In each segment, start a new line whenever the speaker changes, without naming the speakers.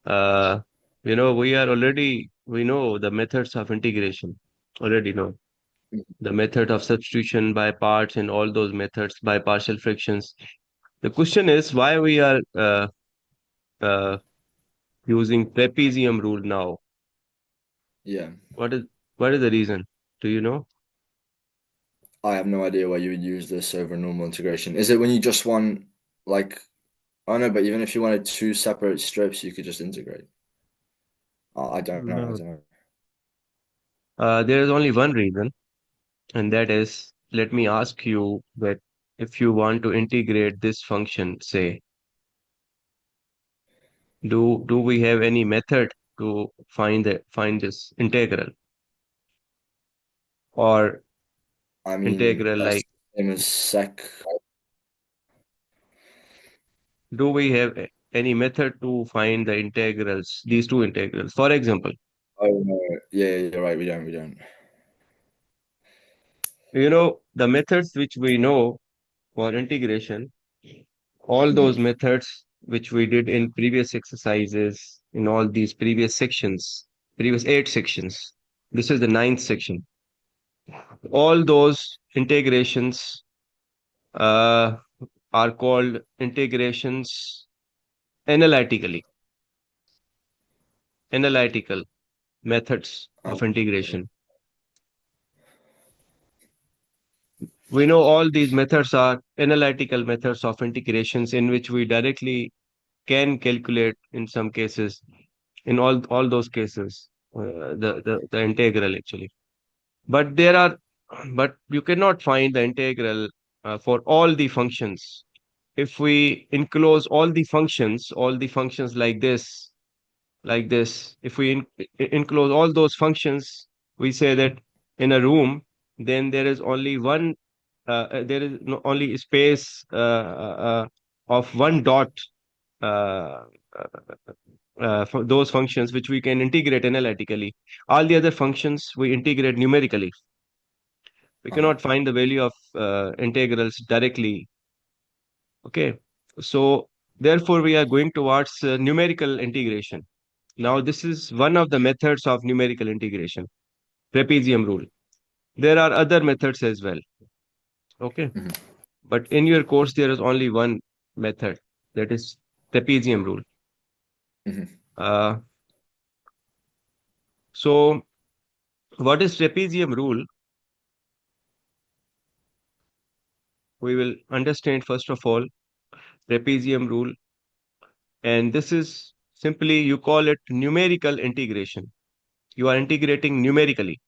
Uh, we know the methods of integration. Already know the method of substitution by parts and all those methods by partial fractions. The question is why we are uh, using trapezium rule now.
Yeah.
What is the reason? Do you know?
I have no idea why you would use this over normal integration. Is it when you just want like I don't know, but even if you wanted two separate strips, you could just integrate. I don't know. I
No.
don't know.
There is only one reason, and that is, let me ask you that if you want to integrate this function, say, do we have any method to find this integral or
I mean,
integral
that's
like
the same as sec.
do we have any method to find the integrals, these two integrals? For example,
Oh no, yeah, yeah, you're right. We don't.
the methods which we know for integration, all those
Hmm.
methods which we did in previous exercises, in all these previous sections, previous 8 sections. This is the ninth section. All those integrations uh, are called integrations analytically, analytical methods of
Okay.
integration. We know all these methods are analytical methods of integrations in which we directly can calculate in some cases, in all those cases, the integral actually. But there are, but you cannot find the integral for all the functions. If we enclose all the functions like this, if we enclose all those functions, we say that in a room, then there is only one, there is no, only space of one dot uh, for those functions which we can integrate analytically. All the other functions we integrate numerically. We
Uh-huh.
cannot find the value of integrals directly. Okay. So therefore, we are going towards numerical integration. Now, this is one of the methods of numerical integration, trapezium rule. There are other methods as well. Okay.
Hmm.
But in your course, there is only one method, that is trapezium rule.
Hmm.
Uh, so, what is trapezium rule? We will understand first of all trapezium rule, and this is simply you call it numerical integration. You are integrating numerically,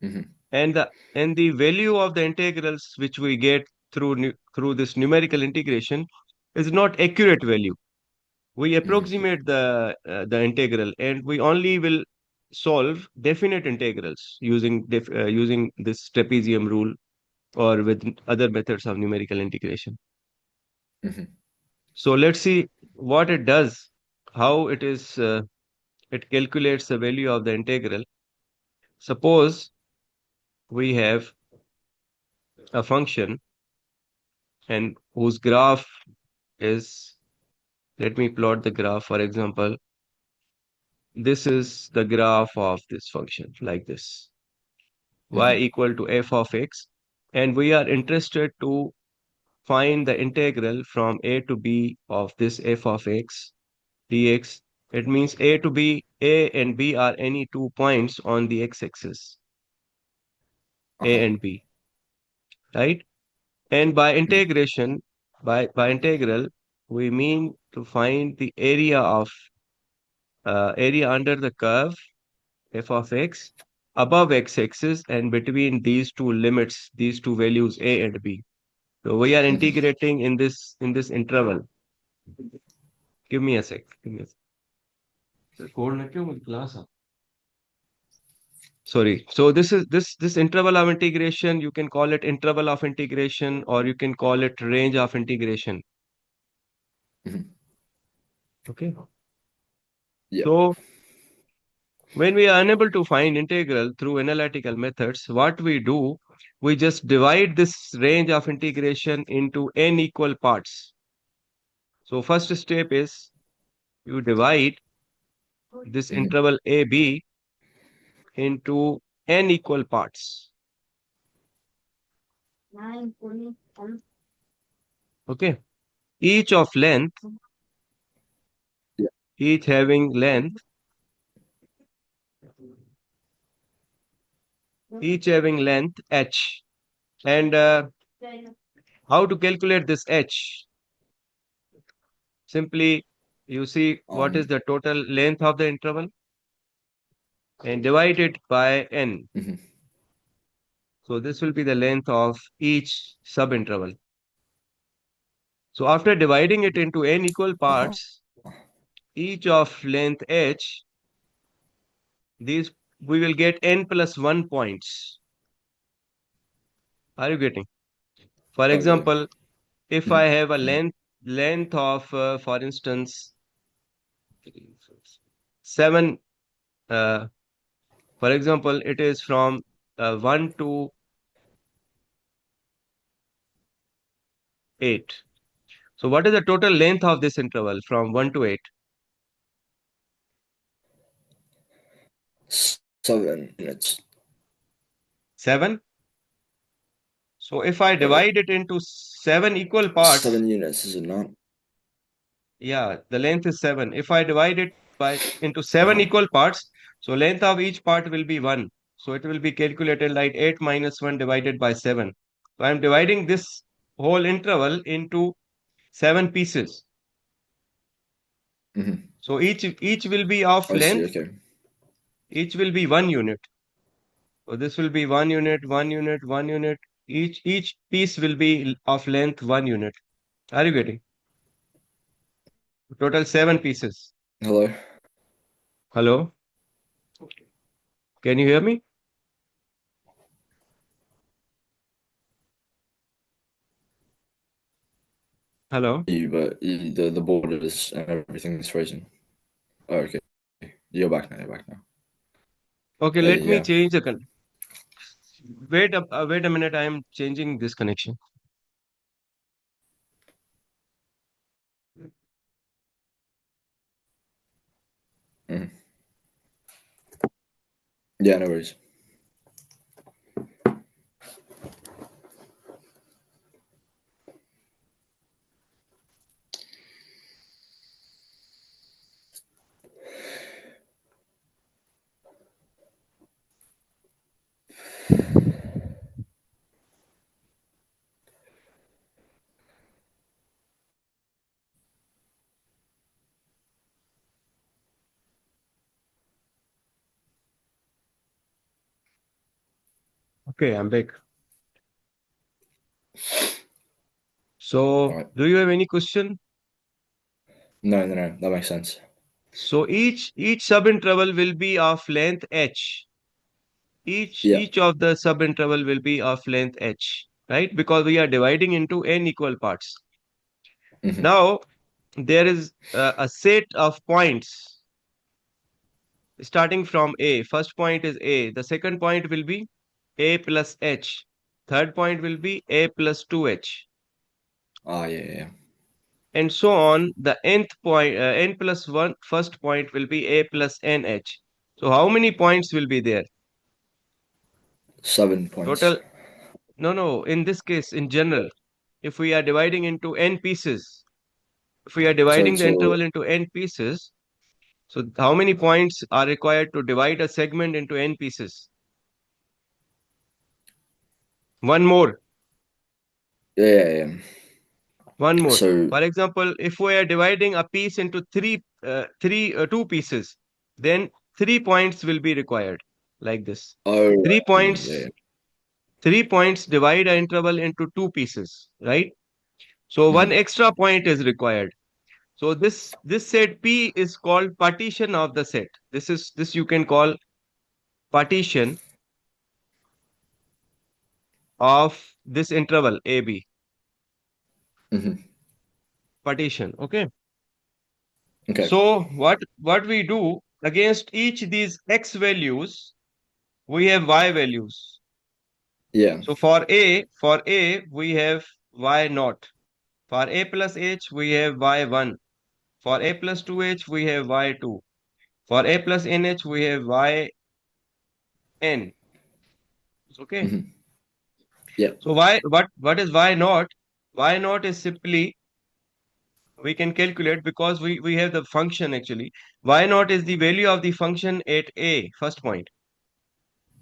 Hmm.
and the value of the integrals which we get through this numerical integration is not accurate value. We
Hmm.
approximate the integral, and we only will solve definite integrals using this trapezium rule or with other methods of numerical integration.
Hmm.
So let's see what it does, how it calculates the value of the integral. Suppose we have a function and whose graph is, let me plot the graph. For example, this is the graph of this function like this, y
Hmm.
equal to f of x, and we are interested to find the integral from a to b of this f of x dx. It means a to b, a and b are any 2 points on the x-axis, a
Uh-huh.
and b, right? And by
Hmm.
integration, by integral, we mean to find the area under the curve f of x above x-axis and between these two limits, these two values a and b. So we are
Hmm.
integrating in this interval. Give me a sec. Give me a sec. Sir, code na क्यों मुझे class uh? Sorry. So this interval of integration. You can call it interval of integration, or you can call it range of integration.
Hmm.
Okay.
Yeah.
So when we are unable to find integral through analytical methods, what we do, we just divide this range of integration into n equal parts. So first step is you divide this
Hmm.
interval AB into n equal parts. Okay. Each of length,
Yeah.
each having length, each having length h. And how to calculate this h? Simply, you see what is
Um.
the total length of the interval and divide it by n.
Mhm.
So this will be the length of each subinterval. So after dividing it into n equal
Uh-huh.
parts, each of length h, these we will get n plus 1 points. Are you getting? For
Okay.
example, if I
Mhm.
have a
Mhm.
length of, for instance, 7, uh, for example, it is from 1 to 8. So what is the total length of this interval from 1 to 8?
7 units.
7. So if I
Wait,
divide it into 7 equal parts,
7 units, is it not?
yeah, the length is 7. If I divide it by into 7
Uh-huh.
equal parts, so length of each part will be 1. So it will be calculated like 8 minus 1 divided by 7. So I am dividing this whole interval into 7 pieces.
Hmm.
So each will be of
I see.
length,
Okay.
each will be 1 unit. So this will be 1 unit, 1 unit, 1 unit. Each piece will be of length 1 unit. Are you getting? Total 7 pieces.
Hello.
Hello? Can you hear me? Hello?
The borders and everything is frozen. Oh, okay. You're back now. You're back now.
Okay,
Hey,
let me
yeah.
change the wait a minute. I am changing this connection.
Mhm. Yeah, no worries.
Okay, I'm back.
All
So,
right.
do you have any question?
No, no, no. That makes sense.
So each subinterval will be of length h.
Yeah.
Each of the subinterval will be of length h, right? Because we are dividing into n equal parts.
Hmm.
Now, there is a set of points starting from A. First point is A. The second point will be A plus H. Third point will be A plus 2H.
Ah, yeah, yeah.
And so on. The nth point, N plus 1, first point will be A plus NH. So how many points will be there?
7 points.
Total, no, in this case, in general, if we are dividing into N pieces, if we are
So,
dividing the
so
interval into N pieces, so how many points are required to divide a segment into N pieces? One more.
yeah, yeah, yeah.
One more.
So,
For example, if we are dividing a piece into two pieces, then 3 points will be required like this.
oh,
Three
I see. Yeah,
points, 3 points divide an interval into two pieces, right? So
yeah.
one
Hmm.
extra point is required. So this set P is called partition of the set. This you can call partition of this interval AB.
Hmm.
Partition. Okay.
Okay.
So what we do against each these x values, we have y values.
Yeah.
So for A we have y naught. For A plus h we have y1. For a plus 2h, we have y2. For a plus nh, we have yn. Okay.
Hmm. Yeah.
So what is y naught? Y naught is simply we can calculate because we have the function actually. Y naught is the value of the function at a, first point.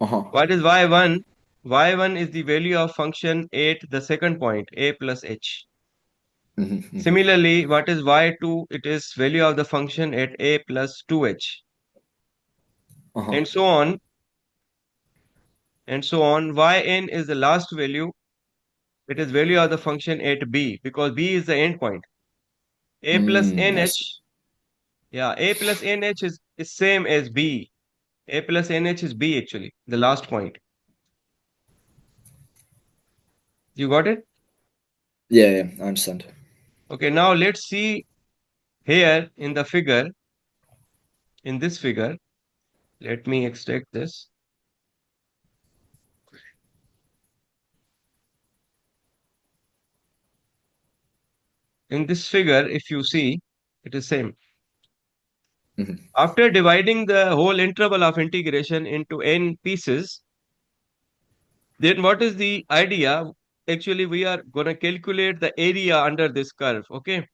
Uh-huh.
What is y1? Y1 is the value of function at the second point, a plus h.
Hmm. Hmm.
Similarly, what is y2? It is value of the function at a plus 2h.
Uh-huh.
And so on, and so on. Yn is the last value. It is value of the function at b because b is the endpoint. A plus
I see.
nh, yeah, a plus nh is same as b. A plus nh is b actually, the last point. You got it?
Yeah, yeah, I understand.
Okay, now let's see here in the figure, in this figure, let me extract this. In this figure, if you see, it is same.
Hmm.
After dividing the whole interval of integration into n pieces, then what is the idea? Actually, we are going to calculate the area under this curve. Okay.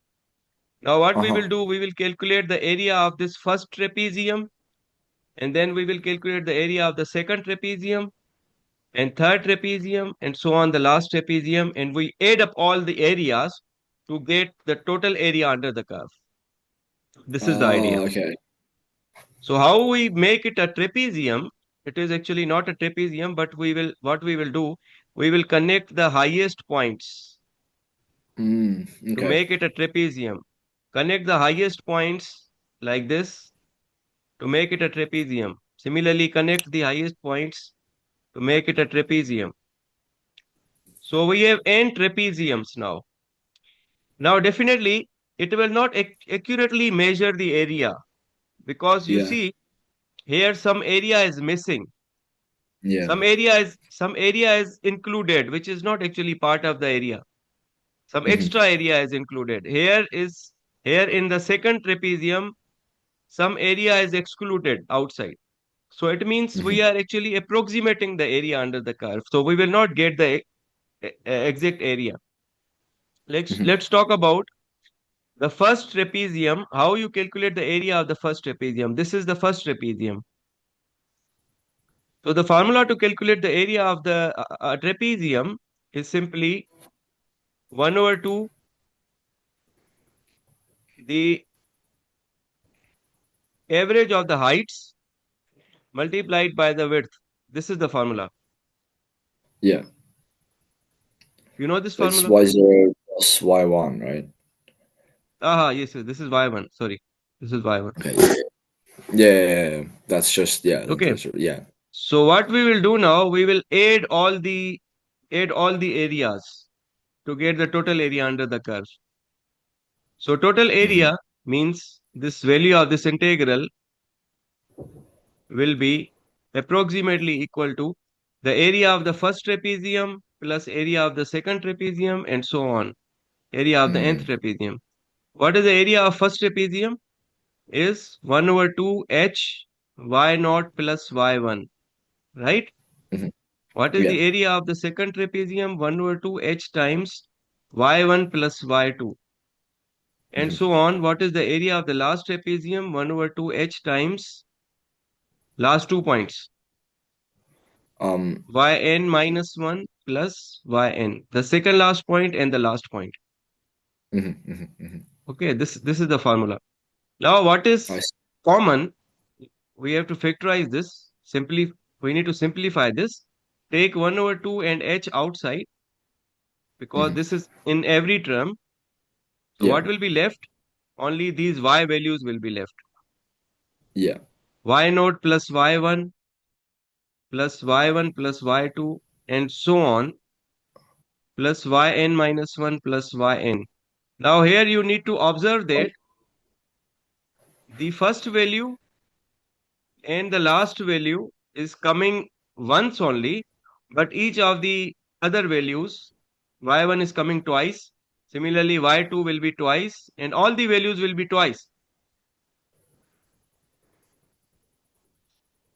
Now, what we will
Uh-huh.
do, we will calculate the area of this first trapezium, and then we will calculate the area of the second trapezium, and third trapezium, and so on the last trapezium, and we add up all the areas to get the total area under the curve. This is the idea.
Oh, okay.
So how we make it a trapezium? It is actually not a trapezium, but what we will do, we will connect the highest points to
Okay.
make it a trapezium. Connect the highest points like this to make it a trapezium. Similarly, connect the highest points to make it a trapezium. So we have n trapeziums now. Now, definitely, it will not accurately measure the area because you
Yeah.
see here some area is missing.
Yeah.
Some area is included, which is not actually part of the area. Some
Hmm.
extra area is included. Here in the second trapezium, some area is excluded outside. So it means we
Hmm.
are actually approximating the area under the curve. So we will not get the exact area.
Hmm.
Let's talk about the first trapezium. How you calculate the area of the first trapezium? This is the first trapezium. So the formula to calculate the area of the trapezium is simply 1 over 2 the average of the heights multiplied by the width. This is the formula.
Yeah.
You know this
It's
formula?
y0 plus y1, right?
Aha, yes, yes, this is y1. Sorry, this is y1.
Okay. Yeah. Yeah, yeah, yeah, yeah. That's just
Okay.
yeah.
So what we will do now, we will add all the areas to get the total area under the curve. So total
Hmm.
area means this value of this integral will be approximately equal to the area of the first trapezium plus area of the second trapezium and so on. Area of the nth
Mm.
trapezium. What is the area of first trapezium? Is 1 over 2 h y naught plus y1, right?
Hmm.
What is
Yeah.
the area of the second trapezium? 1 over 2 h times y1 plus y2. And
Hmm.
so on. What is the area of the last trapezium? 1 over 2 h times last 2 points.
Um.
Yn minus 1 plus yn. The second last point and the last point.
Hmm. Hmm. Hmm.
Okay, this is the formula. Now, what
I
is
see.
common? We have to factorize this. We need to simplify this. Take 1 over 2 and h outside because
Hmm.
this is in every term. So
Yeah.
what will be left? Only these y values will be left.
Yeah.
Y naught plus y1 plus y1 plus y2 and so on plus yn minus 1 plus yn. Now here you need to observe
Oh,
that the first value and the last value is coming once only, but each of the other values, y1 is coming twice, Similarly, y2 will be twice, and all the values will be twice.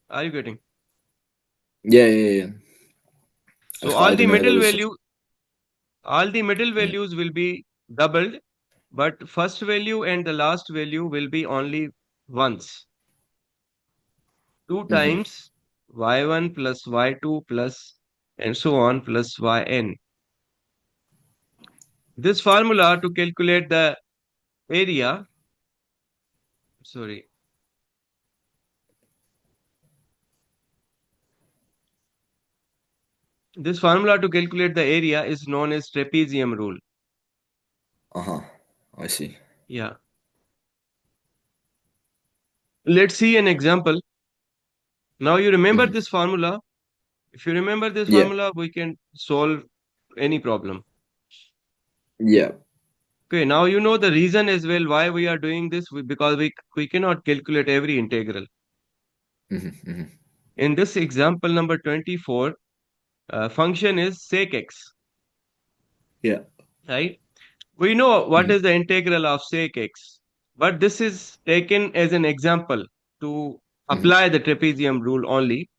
Are you getting?
Yeah, yeah, yeah.
So
I didn't know there was such.
all the middle
Mm,
values will be doubled, but first value and the last value will be only once. Two
hmm.
times y1 plus y2 plus and so on plus yn. This formula to calculate the area, sorry, this formula to calculate the area is known as trapezium rule.
Uh-huh. I see.
Yeah. Let's see an example. Now you remember
Hmm.
this formula. If you remember this
Yeah,
formula, we can solve any problem.
yeah.
Okay, now you know the reason as well why we are doing this because we cannot calculate every integral.
Hmm. Hmm.
In this example number 24, function is sec x,
Yeah.
right? We know what
Hmm.
is the integral of sec x, but this is taken as an example to
Hmm.
apply the trapezium rule only.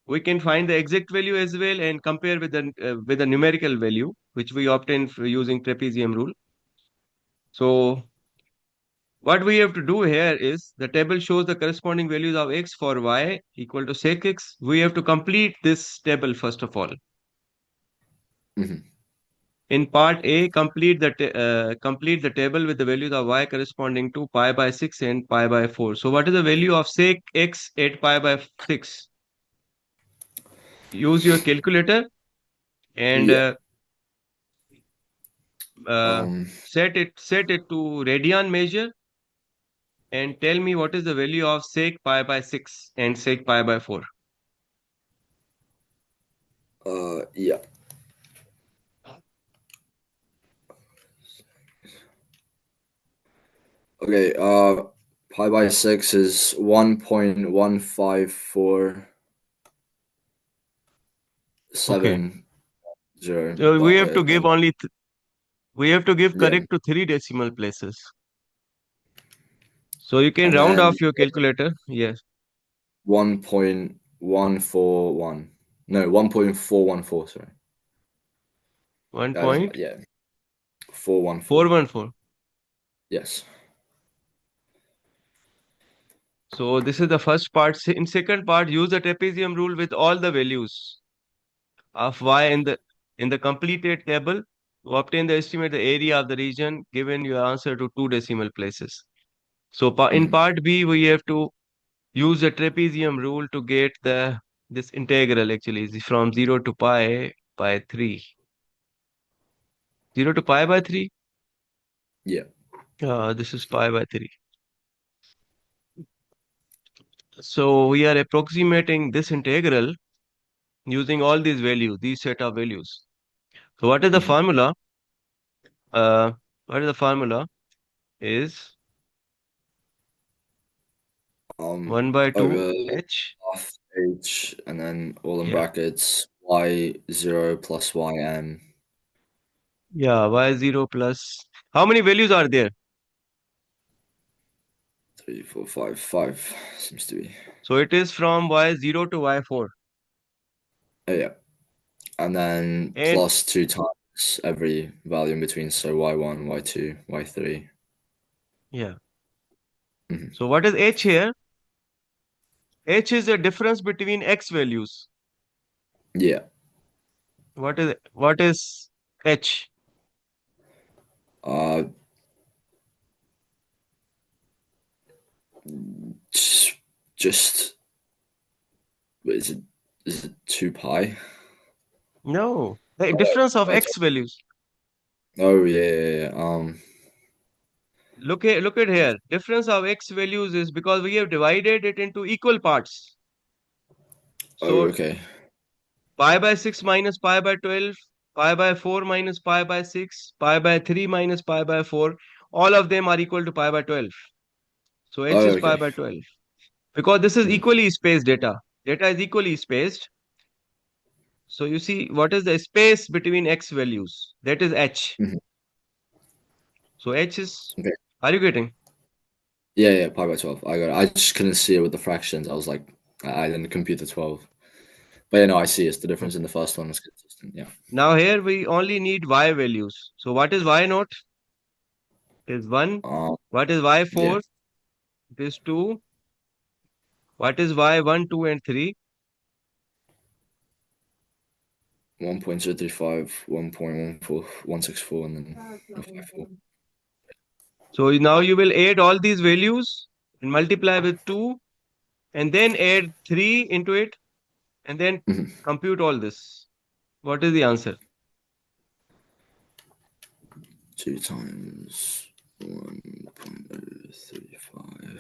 We can find the exact value as well and compare with the numerical value which we obtain using trapezium rule. So what we have to do here is the table shows the corresponding values of x for y equal to sec x. We have to complete this table first of all.
Hmm.
In part A, complete the table with the values of y corresponding to pi by 6 and pi by 4. So what is the value of sec x at pi by 6? Use your calculator and
Yeah.
uh,
Um,
set it to radian measure and tell me what is the value of sec pi by 6 and sec pi by 4.
yeah. Okay, pi by 6 is 1.15470.
Okay. So we have to give
And
only we have to give
yeah,
correct to three decimal places. So you can
and
round
then
off your calculator. Yes.
1.141. No, 1.414, sorry. Yeah, 414.
1.414.
Yes.
So this is the first part. In second part, use the trapezium rule with all the values of y in the completed table to obtain the estimate the area of the region given your answer to two decimal places. So in
Hmm.
part B, we have to use the trapezium rule to get the this integral actually is from 0 to pi by 3. 0 to pi by 3?
Yeah.
This is pi by 3. So we are approximating this integral using all these values, these set of values. So what is the
Hmm.
formula? Uh, what is the formula? Is
Um,
1 by 2
over
h.
half h and then all in
Yeah.
brackets y0 plus yn.
Yeah, y0 plus. How many values are there?
3, 4, 5, 5 seems to be.
So it is from y0 to y4.
Oh, yeah. And then
And
plus 2 times every value in between. So y1, y2, y3.
yeah.
Hmm.
So what is h here? H is the difference between x values.
Yeah.
What is h?
Uh, just is it 2 pi?
No, the
Oh,
difference of
it's,
x values.
oh yeah, yeah, yeah.
Look at here. Difference of x values is because we have divided it into equal parts.
Oh,
So
okay.
pi by 6 minus pi by 12, pi by 4 minus pi by 6, pi by 3 minus pi by 4, all of them are equal to pi by 12. So h
Oh,
is pi
okay.
by 12. Because this is
Mhm.
equally spaced data. Data is equally spaced. So you see what is the space between x values? That is h.
Mhm.
So h is,
Okay.
are you getting?
Yeah, pi by 12. I got it. I just couldn't see it with the fractions. I was like, I didn't compute the 12. But yeah, no, I see it's the difference in the first one is consistent. Yeah.
Now here we only need y values. So what is y naught? It is 1.
Um,
What is y
yeah,
4? It is 2. What is y 1, 2, and 3?
1.035, 1.14, 164, and then 154.
So now you will add all these values and multiply with 2 and then add 3 into it and then
Mhm.
compute all this. What is the answer?
2 times 1.035